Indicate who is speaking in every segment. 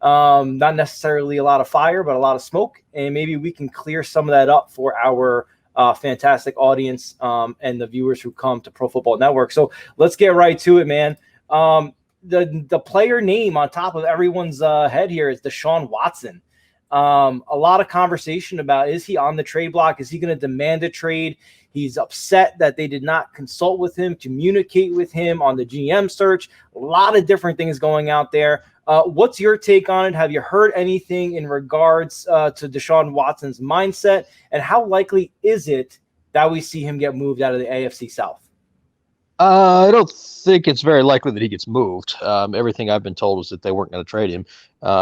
Speaker 1: Not necessarily a lot of fire, but a lot of smoke. And maybe we can clear some of that up for our fantastic audience and the viewers who come to Pro Football Network. So let's get right to it, man. The player name on top of everyone's head here is Deshaun Watson. A lot of conversation about, is he on the trade block? Is he going to demand a trade? He's upset that they did not consult with him, communicate with him on the GM search. A lot of different things going out there. What's your take on it? Have you heard anything in regards to Deshaun Watson's mindset? And how likely is it that we see him get moved out of the AFC South?
Speaker 2: I don't think it's very likely that he gets moved. Everything I've been told is that they weren't going to trade him.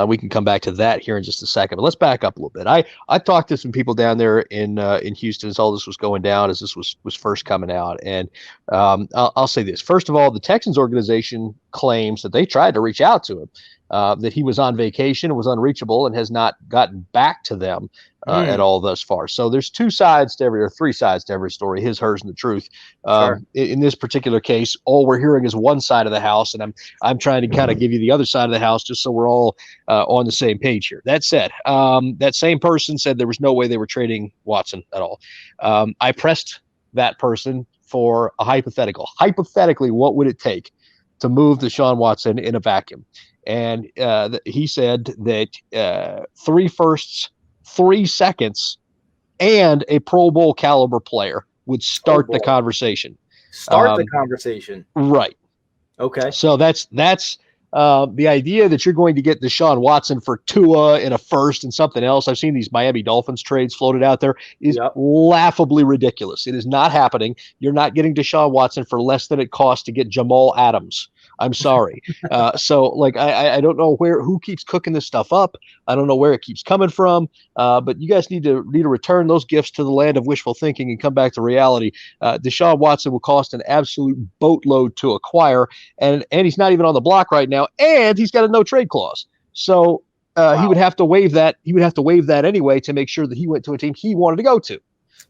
Speaker 2: We can come back to that here in just a second, but let's back up a little bit. I talked to some people down there in Houston as all this was going down, as this was first coming out, and I'll say this. First of all, the Texans organization claims that they tried to reach out to him, that he was on vacation and was unreachable and has not gotten back to them at all thus far. So there's three sides to every story, his, hers, and the truth.
Speaker 1: Sure.
Speaker 2: In this particular case, all we're hearing is one side of the house, and I'm trying to kind of give you the other side of the house just so we're all on the same page here. That said, that same person said there was no way they were trading Watson at all. I pressed that person for a hypothetical. Hypothetically, what would it take to move Deshaun Watson in a vacuum? And he said that 3 firsts, 3 seconds, and a Pro Bowl caliber player would start the conversation.
Speaker 1: Start the conversation.
Speaker 2: Right.
Speaker 1: Okay.
Speaker 2: So that's the idea that you're going to get Deshaun Watson for Tua in a first and something else. I've seen these Miami Dolphins trades floated out there is laughably ridiculous. It is not happening. You're not getting Deshaun Watson for less than it costs to get Jamal Adams. I'm sorry. So like, I don't know who keeps cooking this stuff up. I don't know where it keeps coming from. But you guys need to return those gifts to the land of wishful thinking and come back to reality. Deshaun Watson will cost an absolute boatload to acquire, and he's not even on the block right now, and he's got a no trade clause. So he would have to waive that. He would have to waive that anyway to make sure that he went to a team he wanted to go to.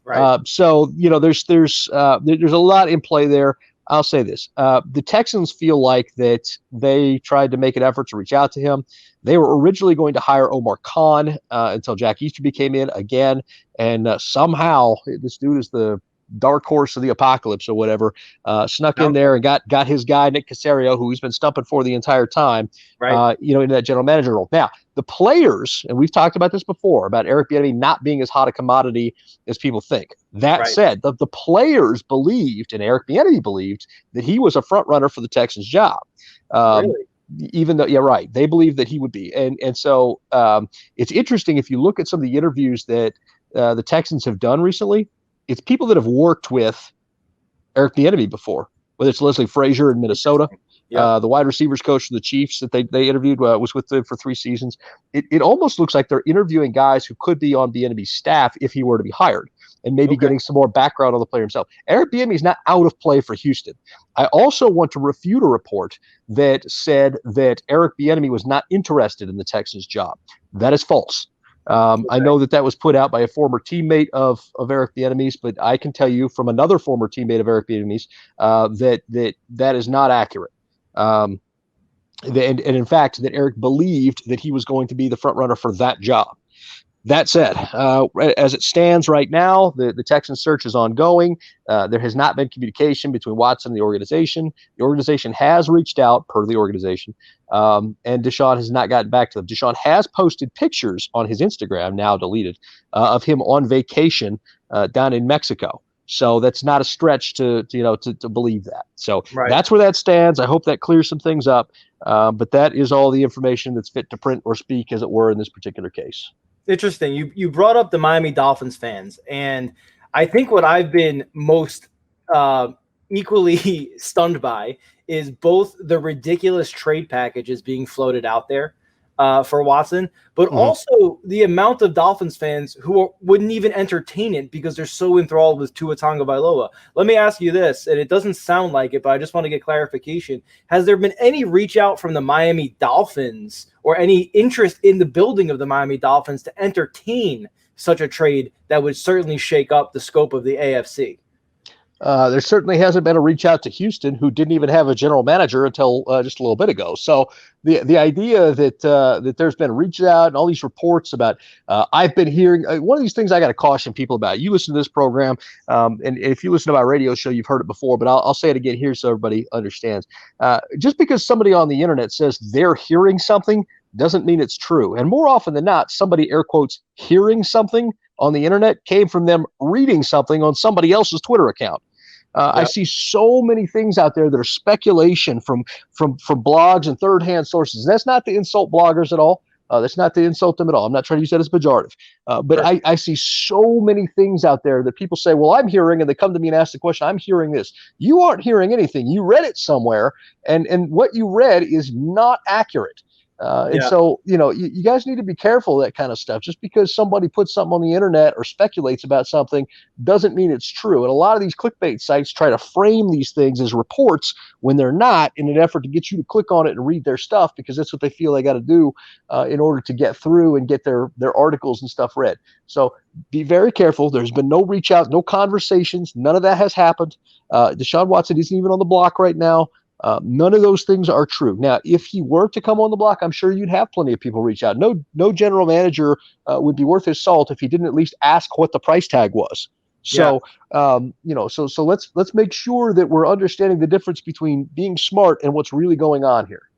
Speaker 1: Right.
Speaker 2: So there's a lot in play there. I'll say this. The Texans feel like that they tried to make an effort to reach out to him. They were originally going to hire Omar Khan until Jack Easterby came in again. And somehow this dude is the dark horse of the apocalypse or whatever, snuck in there and got his guy, Nick Caserio, who he's been stumping for the entire time, in that general manager role. Now, the players, and we've talked about this before, about Eric Bieniemy not being as hot a commodity as people think. That said, the players believed, and Eric Bieniemy believed, that he was a front runner for the Texans job.
Speaker 1: Really?
Speaker 2: Even though, they believed that he would be. And so it's interesting if you look at some of the interviews that the Texans have done recently. It's people that have worked with Eric Bieniemy before, whether it's Leslie Frazier in Minnesota, the wide receivers coach for the Chiefs that they interviewed was with them for 3 seasons. It almost looks like they're interviewing guys who could be on Bieniemy's staff if he were to be hired, and maybe getting some more background on the player himself. Eric Bieniemy is not out of play for Houston. I also want to refute a report that said that Eric Bieniemy was not interested in the Texans job. That is false. I know that was put out by a former teammate of Eric Bieniemy's, but I can tell you from another former teammate of Eric Bieniemy's that is not accurate. And in fact, that Eric believed that he was going to be the front runner for that job. That said, as it stands right now, the Texans search is ongoing. There has not been communication between Watson and the organization. The organization has reached out, per the organization, and Deshaun has not gotten back to them. Deshaun has posted pictures on his Instagram, now deleted, of him on vacation down in Mexico. So that's not a stretch to believe that. So that's where that stands. I hope that clears some things up. But that is all the information that's fit to print or speak, as it were, in this particular case.
Speaker 1: Interesting. You brought up the Miami Dolphins fans, and I think what I've been most equally stunned by is both the ridiculous trade packages being floated out there for Watson, but also the amount of Dolphins fans who wouldn't even entertain it because they're so enthralled with Tua Tagovailoa. Let me ask you this, and it doesn't sound like it, but I just want to get clarification. Has there been any reach out from the Miami Dolphins or any interest in the building of the Miami Dolphins to entertain such a trade that would certainly shake up the scope of the AFC?
Speaker 2: There certainly hasn't been a reach out to Houston, who didn't even have a general manager until just a little bit ago. So the idea that there's been a reach out and all these reports about, I've been hearing one of these things I got to caution people about. You listen to this program, and if you listen to my radio show, you've heard it before, but I'll say it again here so everybody understands. Just because somebody on the internet says they're hearing something doesn't mean it's true. And more often than not, somebody, air quotes, hearing something on the internet came from them reading something on somebody else's Twitter account. Yep. I see so many things out there that are speculation from blogs and third-hand sources. And that's not to insult bloggers at all. That's not to insult them at all. I'm not trying to use that as pejorative. But sure. I see so many things out there that people say, well, I'm hearing, and they come to me and ask the question, I'm hearing this. You aren't hearing anything. You read it somewhere, and what you read is not accurate. And so, you guys need to be careful of that kind of stuff. Just because somebody puts something on the internet or speculates about something doesn't mean it's true. And a lot of these clickbait sites try to frame these things as reports when they're not, in an effort to get you to click on it and read their stuff, because that's what they feel they got to do in order to get through and get their articles and stuff read. So be very careful. There's been no reach out, no conversations. None of that has happened. Deshaun Watson isn't even on the block right now. None of those things are true. Now, if he were to come on the block, I'm sure you'd have plenty of people reach out. No general manager would be worth his salt if he didn't at least ask what the price tag was. So, so let's make sure that we're understanding the difference between being smart and what's really going on here.